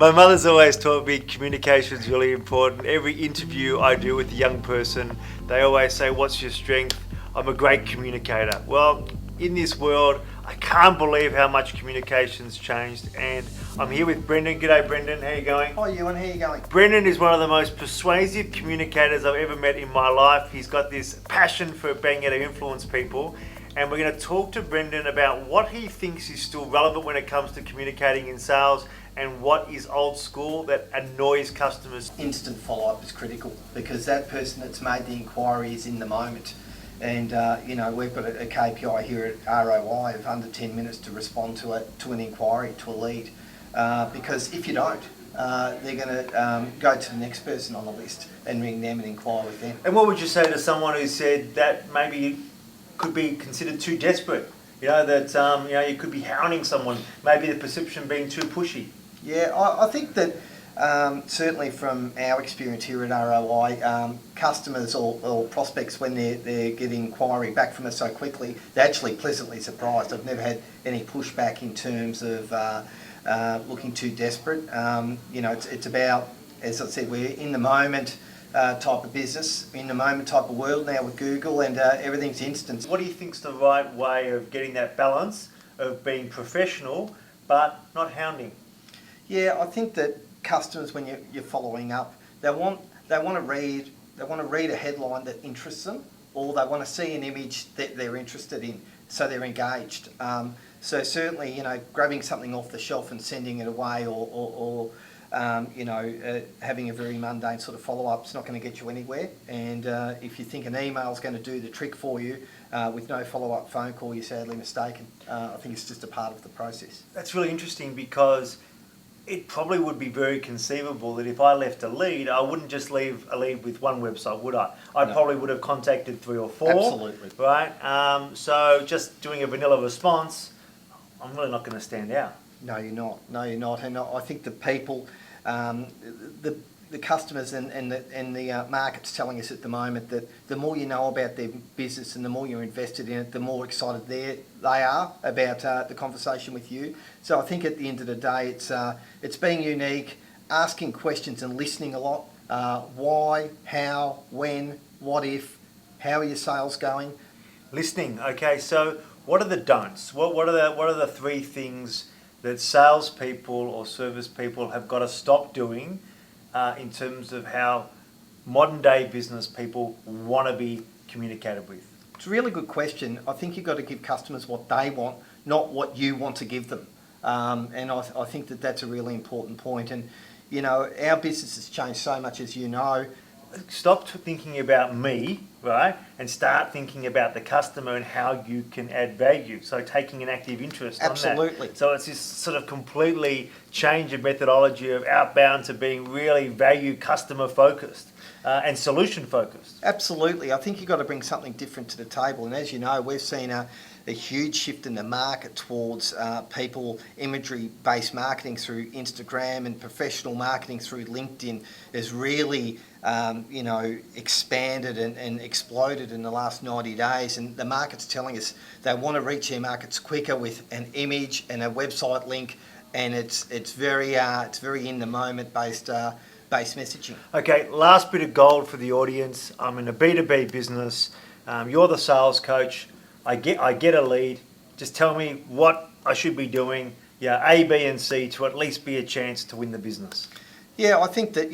My mother's always taught me communication is really important. Every interview I do with a young person, they always say, "What's your strength?" I'm a great communicator. Well, in this world, I can't believe how much communication's changed, and I'm here with Brendan. G'day, Brendan. How you going? Hi, Ewan. How you going? Brendan is one of the most persuasive communicators I've ever met in my life. He's got this passion for being able to influence people, and we're going to talk to Brendan about what he thinks is still relevant when it comes to communicating in sales and what is old school that annoys customers. Instant follow-up is critical because that person that's made the inquiry is in the moment. And we've got a KPI here at ROI of under 10 minutes to respond to an inquiry, to a lead. Because if you don't, they're going to go to the next person on the list and ring them and inquire with them. And what would you say to someone who said that maybe could be considered too desperate? That you could be hounding someone, maybe the perception being too pushy. Yeah, I think that certainly from our experience here at ROI, customers or prospects, when they're getting inquiry back from us so quickly, they're actually pleasantly surprised. I've never had any pushback in terms of looking too desperate. It's about, as I said, we're in the moment type of business, in the moment type of world now with Google, and everything's instant. What do you think's the right way of getting that balance of being professional but not hounding? Yeah, I think that customers, when you're following up, they want to read a headline that interests them, or they want to see an image that they're interested in, so they're engaged. So certainly, grabbing something off the shelf and sending it away, or having a very mundane sort of follow-up is not going to get you anywhere. And if you think an email is going to do the trick for you with no follow-up phone call, you're sadly mistaken. I think it's just a part of the process. That's really interesting because it probably would be very conceivable that if I left a lead, I wouldn't just leave a lead with one website, would I? I probably would have contacted 3 or 4. Absolutely. Right? So just doing a vanilla response, I'm really not going to stand out. No, you're not. And I think the people, the customers and the market's telling us at the moment that the more you know about their business and the more you're invested in it, the more excited they are about the conversation with you. So I think at the end of the day, it's being unique, asking questions and listening a lot. Why, how, when, what if, how are your sales going? Listening. Okay, so what are the don'ts? What are the 3 things that salespeople or service people have got to stop doing in terms of how modern day business people want to be communicated with? It's a really good question. I think you've got to give customers what they want, not what you want to give them. And I think that that's a really important point. And, our business has changed so much, as you know. Stop thinking about me, right, and start thinking about the customer and how you can add value. So taking an active interest Absolutely. on that. So it's this sort of completely change of methodology of outbound to being really value customer focused and solution focused. Absolutely. I think you've got to bring something different to the table. And as you know, we've seen a huge shift in the market towards people imagery-based marketing through Instagram, and professional marketing through LinkedIn has really expanded and exploded in the last 90 days. And the market's telling us they want to reach their markets quicker with an image and a website link, and it's very in the moment based messaging. Okay, last bit of gold for the audience. I'm in a B2B business. You're the sales coach. I get a lead. Just tell me what I should be doing, A, B, and C, to at least be a chance to win the business. Yeah, I think that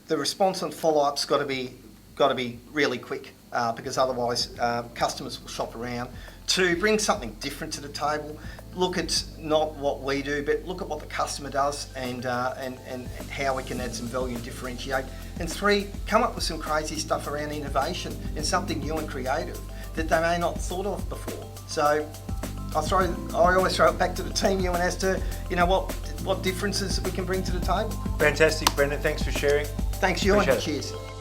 the response and follow-up's got to be really quick because otherwise customers will shop around. To bring something different to the table, look at not what we do, but look at what the customer does and how we can add some value and differentiate. And 3, come up with some crazy stuff around innovation and something new and creative that they may not have thought of before. So I always throw it back to the team, Ewan, as to what differences we can bring to the table. Fantastic, Brendan. Thanks for sharing. Thanks, Ewan. Appreciate it. Cheers.